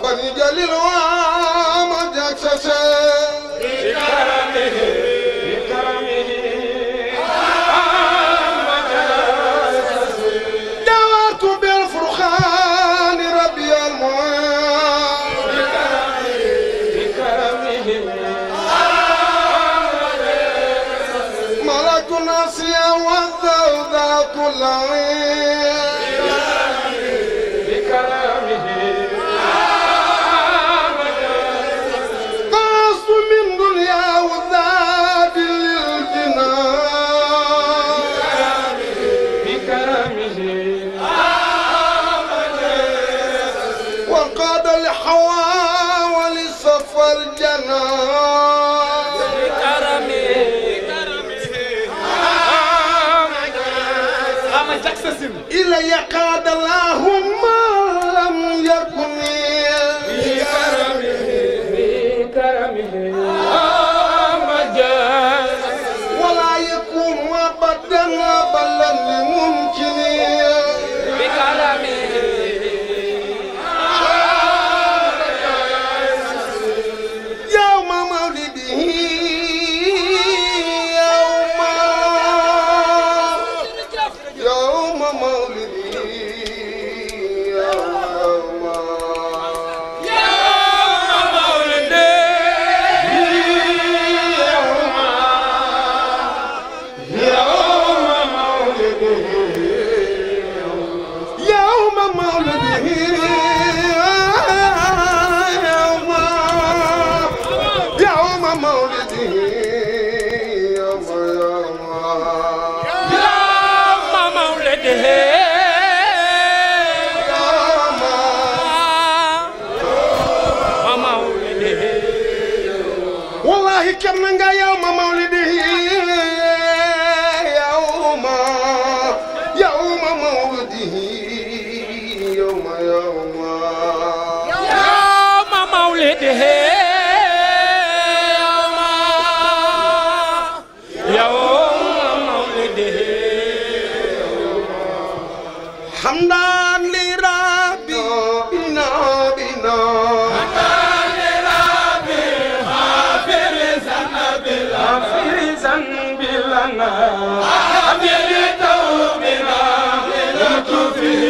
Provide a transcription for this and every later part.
بني جليل وما جاكسس بكرمه دعوت بالفرخان ربي المعين بكرمه ملك الناسية والذوذات العين إلى يقاد الله ما لم يكن بكرمه مجاز ولا يكون أبدا بل ممكن بكرمه يوم مولده يوم مولده والله كم من يوم مولده يوم مولده يوم مولده حمدا لربي بنا غافر ذنب لنا حبيب توبنا لطفه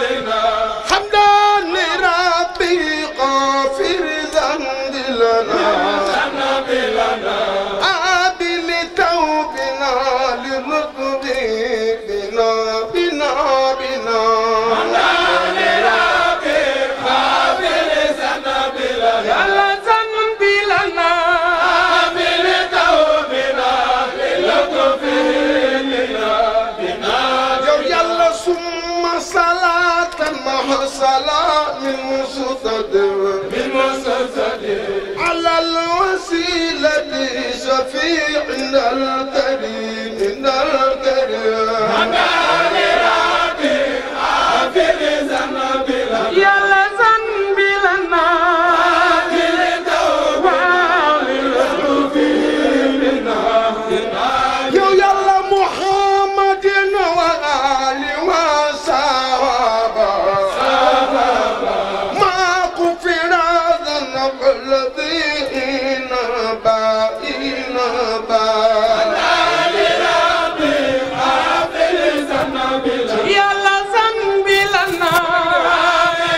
بنا حمدا لربي غافر ذنب لنا قابل توبنا لطفه بنا حمدا لربي غافر ذنب لنا صلاة من مصدر على الوسيلة شفيعنا الكريم حمدا لربي غافر ذنب لنا يلا ذنب لنا يلا محمد وآل وصحبه الذين بائنا يلا ذنب لنا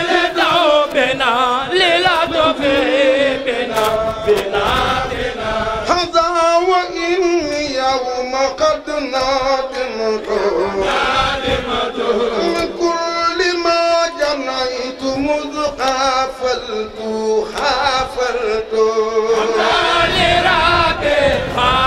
لتوبنا للطفنا هذا وإني يوم قد نادمت من كل ما جنيت مذ حافلت حمدا لربي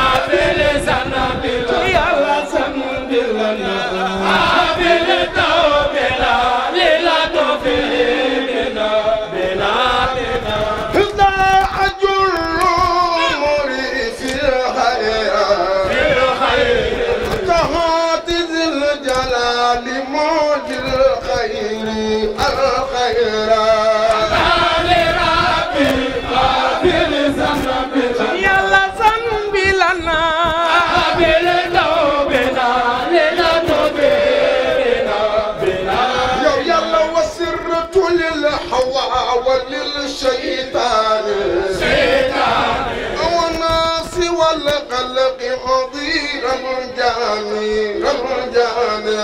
الخلق عظيم الجاني الجاني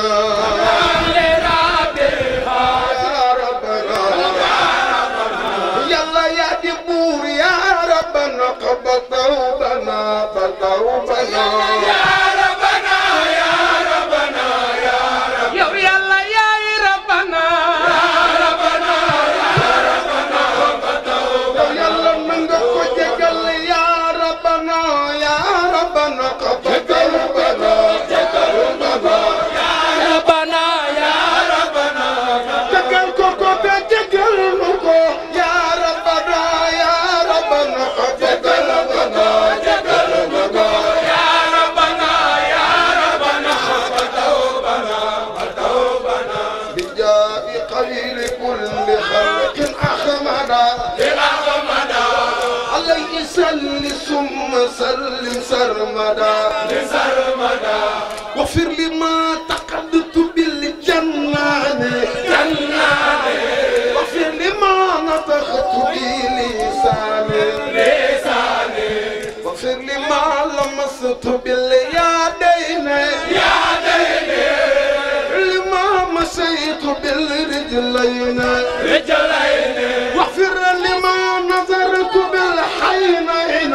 يا ربنا يلا يا دبور يا ربنا قبل توبنا فتوبنا يا ربنا يا ربنا يا ربنا يلا يا ربنا يلا من قد يا ربنا يا ربنا قبل توبنا فتوبنا يا ربنا يا ربنا جقل كوكو جقل كوكو يا ربنا يا ربنا قبل توبنا جقل كوكو يا ربنا يا ربنا فتوبنا بجاء قليل كل خلق أحمدا عليه سل ثم سلم سرمدا واغفر لما تقدت بالجنان واغفر لما نطقت بلساني واغفر لما لمست باليدين لما مشيت بالرجلين واغفر لما نظرت بالحينين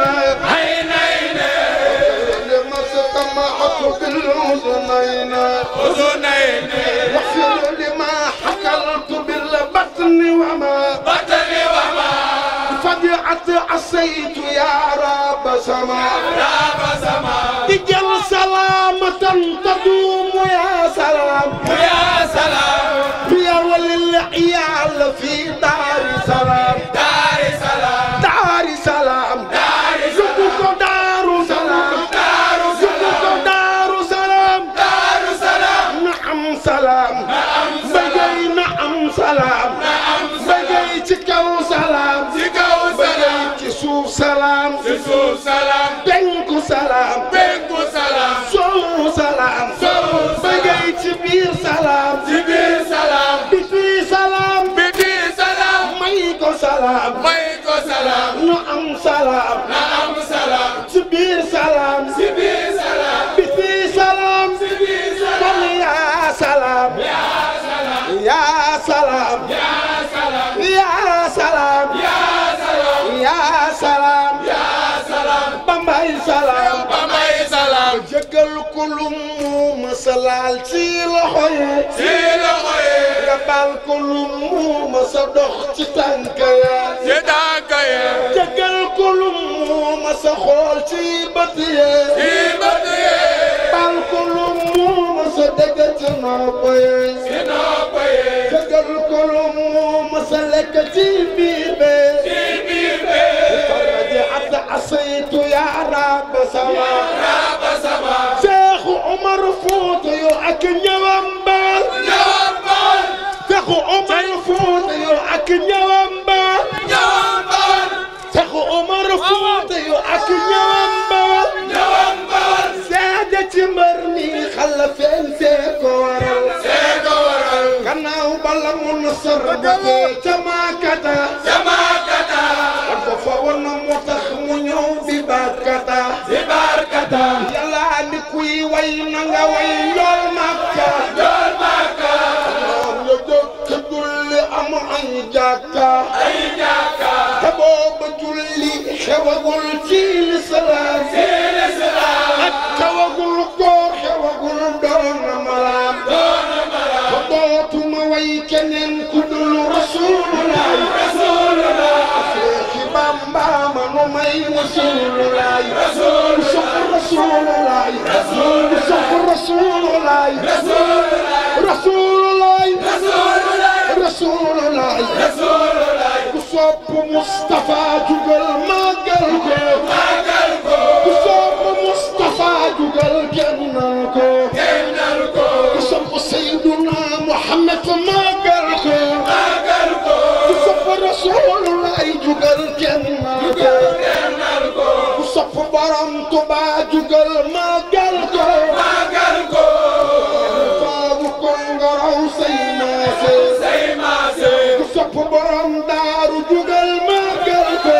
لما استمعت بالاذنين واغفر لما حكلت بالبطن وما فجعت عصيت يا رب سماء اجل سلامة تدوم يا سلام يا وللعيال في دار سلام زكوكو دار سلام نعم سلام بجي نعم سلام بجي تكو سلام بجي تسوف سلام بنكو سلام سو سلام بجي تبير سلام بفي سلام مايكو سلام نعم سلام تبير سلام بفي سلام يا سلام يا سلام بامباي سلام جقل كلهم مسلال تي لخوي جبال كلهم مسدخ تي تانكايا جقل كلهم مسخول تي بديه بال كلهم مسدق تي نوبي جقل كلهم مسلك تي بيبي فرجعت عصيت يا رب سما شيخ عمر فوت يوعك نيوامبال شيخ عمر فوت يوعك نيوامبال شيخ عمر فوت يوعك نيوامبال سادة مرني خلفين سيكو ورل كناو بلا منصر بكي جماكتا فوانا موتاخ مو ñew bi barkata yalla ni kuy way na nga way yol makka ñu jokk julli am ay jakka te booba julli xewagul ci l'islam ak xewagul góor xewagul doon malam dootuma way keneen ku dul rasulullah Bamba manu may rasulullah ku sopp Mustafa jugal magal ko ku sopp Mustafa jugal kennal ko ku sopp Sayyiduna Muhammad magal ko ku sopp rasulullah jugal kennal ko ku sopp Borom Tuba jugal magal ko faagu kon ngaraw say maase ku sopp Borom Daaru jugal magal ko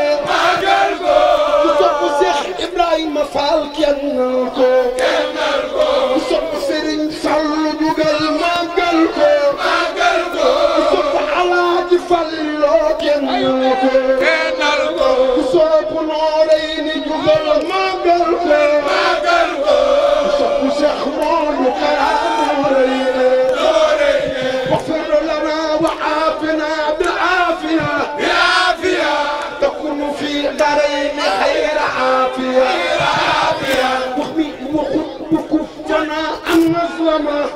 ku sopp Cheikh Ibrahima Fall kenn kennal ko sopp Sëriñ Fallu jugal màggal ko sopp Alaaji Fallu kennal ko sopp Nooreeni jugal màggal ko sopp Cheikh Moodu Kara Nooreeni واغفر لنا وعافنا بالعافية تكون في دارين خير عافية واحمي وخذ بكفنا النظلمة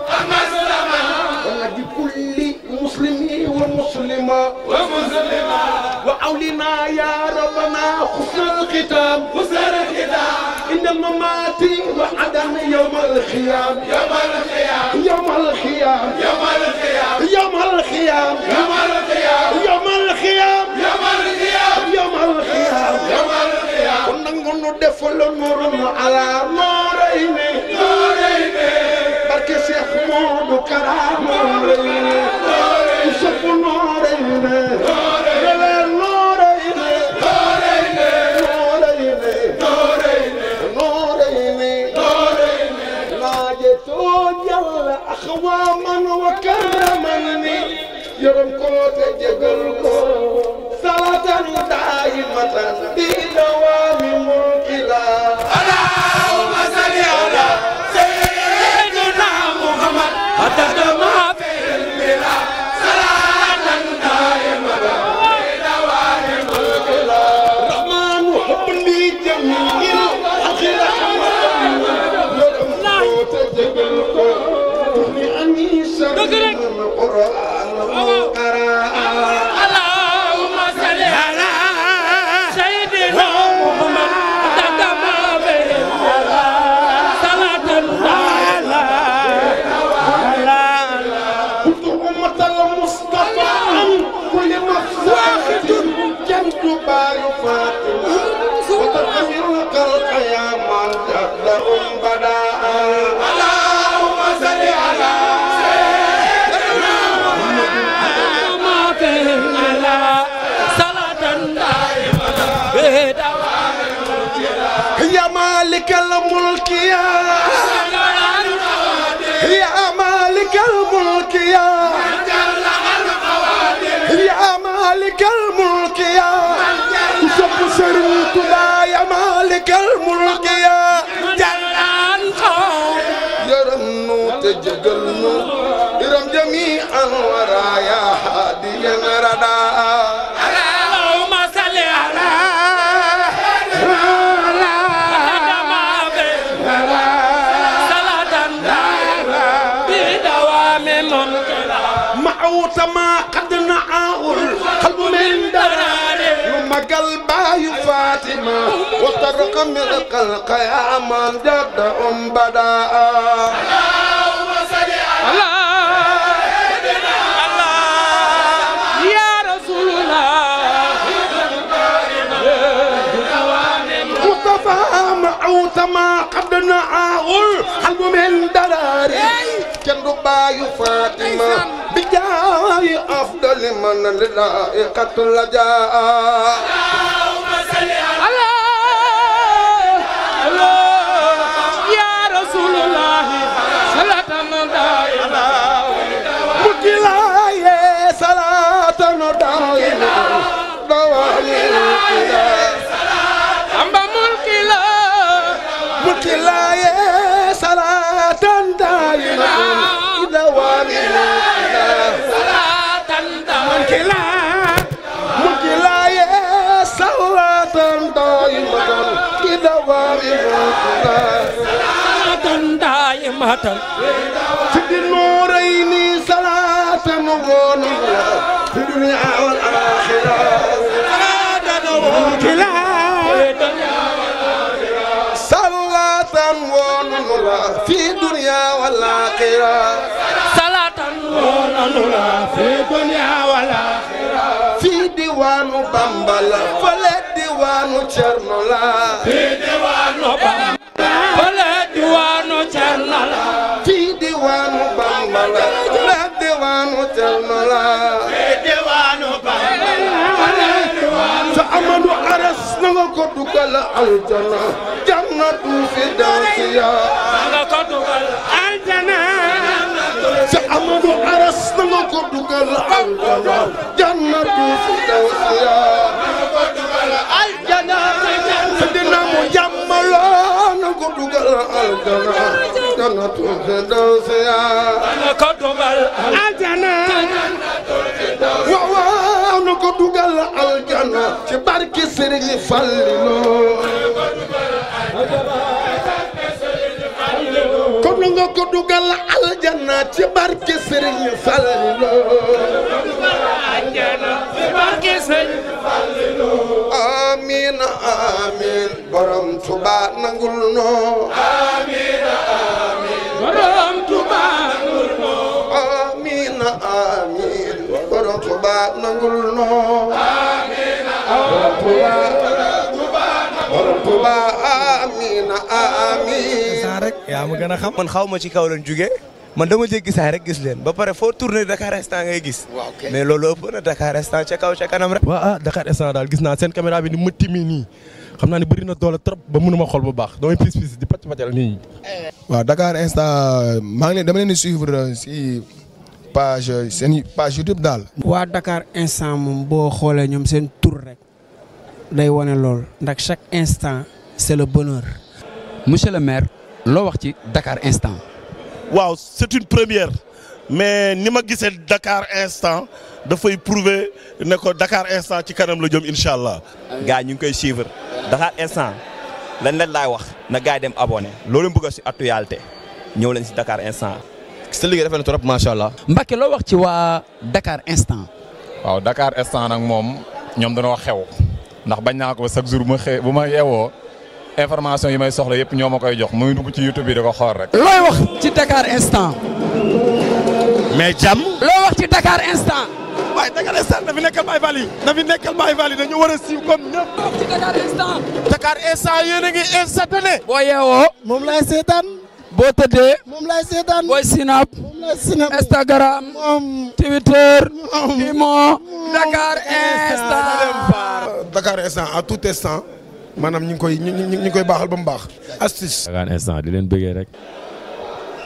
ونجي كل مسلم ومسلمة وأولنا يا ربنا حسن الختام إن الممات وعدم يوم الخيام ونقول دفل النور على نورين بركة شيخ مودو كرام نورين يوسف نورين أخواما وكرمني يرمكو تجقلكو صلاة دائمة بدوام ملك الله اللهم صل على سيدنا محمد عدد ما في البلاد صلاة دائمة بدوام ملك الله الرحمن حب لجميع أخير يرمكو تجقلكو القرآن اللهم صل على سيدنا محمد عدد ما في صلاة كنت أمة المصطفى عن كل مفسدة جنت بار فاطمة وتطهر الخلق يا من جدهم بداء اللهم صل على يا مالك الملك يا مالك الملك يا مالك الملك يا سب سرت يا مالك الملك يا يرمنو تجقلنو يرم جميعا ورايا هاديا ردا اللهم صل على ما قد نعاه القلب من درار لما قلبه فاطمة وطرق من القلق يا من جد بدا اللهم صل على يا رسول الله مصطفى معوت ما قد نعاه القلب من درار كان رباي فاطمة بجاي أفضل من للائقة لجاء اللهم صل على يا رسول الله صلاة دائمة مكلاي صلاة دائمة دوام أما ملك لا مكلاي صلاة دائمة دوام مكلاي صلاة دائمة دائمة في النورين صلاة ونورا في الدنيا والآخرة صلاة ونورا في الدنيا والآخرة صلاة ونورا في الدنيا والآخرة في ديوان بامبالا فلا ديوان تشرنولا في ديوان بامبالا فلا ديوان تشرنولا في ديوان بامبالا فلا ديوان تشرنولا في ديوان بامبالا فأمدو عرس نغو dugal aljana jannatu firdawsiya nga ko dugal aljana sa Amadou Aras nga ko dugal aljana jannatu firdawsiya nga ko dugal aljana dina mu jammalo nga ko dugal aljana jannatu firdawsiya nga ko dugal aljana waaw na ko dugal aljana ci barke Serigne Fallilo kon nga ko dugal aljana ci barke Serigne Fallilo amiin amiin borom Tuuba nangul no amiin amiin borom Tuuba nangul no amiin amiin borom Tuuba nangul no amiin borom Tuuba amiin amiin saa rek yaa ma gën a xam man xaw ma ci kaw lañ jóge man dama jéggi saa rek gis leen ba pare foo tourné Dakar instant ngay gis mais loolu ëpp na Dakar instant ca kaw ca kanam rek waaw Dakar instant daal gis naa seen caméra bi ni ma timi nii xam naa ne bëri na doole trop ba mënuma xool bu baax damay pis di pàcc pàccal nii. waaw Dakar instant maa ngi leen dama leen di suivre si seen page YouTube daal. waa Dakar instant moom boo xoolee ñoom seen tur rek day wane lool ndax chaque instant c'est le bonheur. monsieur le maire loo wax ci Dakar instant. waaw c'est une première mais ni ma gisee Dakar instant dafay prouver ne ko Dakar instant ci kanam la jëm incha allah. gars ñu ngi koy suivre Dakar instant lan leen laay wax na gars yi dem abonné loolu bëgg si actualité ñëw leen si Dakar instant. sa liggéey rafet na trop macha allah. Mbacke loo wax ci waa Dakar instant. waaw Dakar instant nag moom ñoom dañoo xew ndax bañ naa ko chaque jour bu ma yeewoo information yi may soxla yëpp ñoo ma koy jox muy dugg ci YouTube bi da ko xool rek. looy wax ci Dakar instant. mais jàmm. loo wax ci Dakar instant. waaye Dakar instant na fi nekkal Baye Fall yi na fi nekkal Baye Fall yi dañu war a siiw comme ñëpp. loo wax ci Dakar instant. Dakar instant yéen a ngi instantané. boo yeewoo. moom laay seetaan. boo tëddee. moom laay seetaan. booy Snap. moom laay Snap. Instagram. Twitter. Imo. Dakar instant. Dakar instant à tout instant maanaam ñu ngi koy baaxal ba mu baax. astuce. Dakar instant di leen bëggee rek.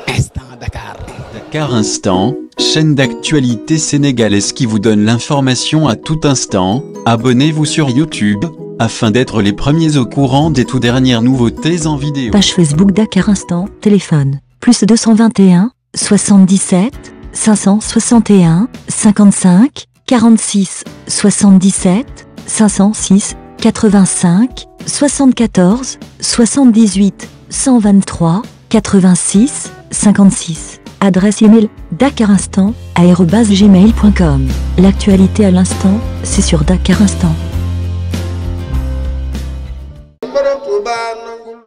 Instant Dakar. Dakar Instant, chaîne d'actualité sénégalaise qui vous donne l'information à tout instant. Abonnez-vous sur YouTube afin d'être les premiers au courant des toutes dernières nouveautés en vidéo. Page Facebook Dakar Instant, téléphone, plus 221, 77, 561, 55, 46, 77, 506, 85, 74, 78, 123, 86, 56. Adresse email dakarinstant@gmail.com. L'actualité à l'instant, c'est sur Dakar Instant. borom Tuuba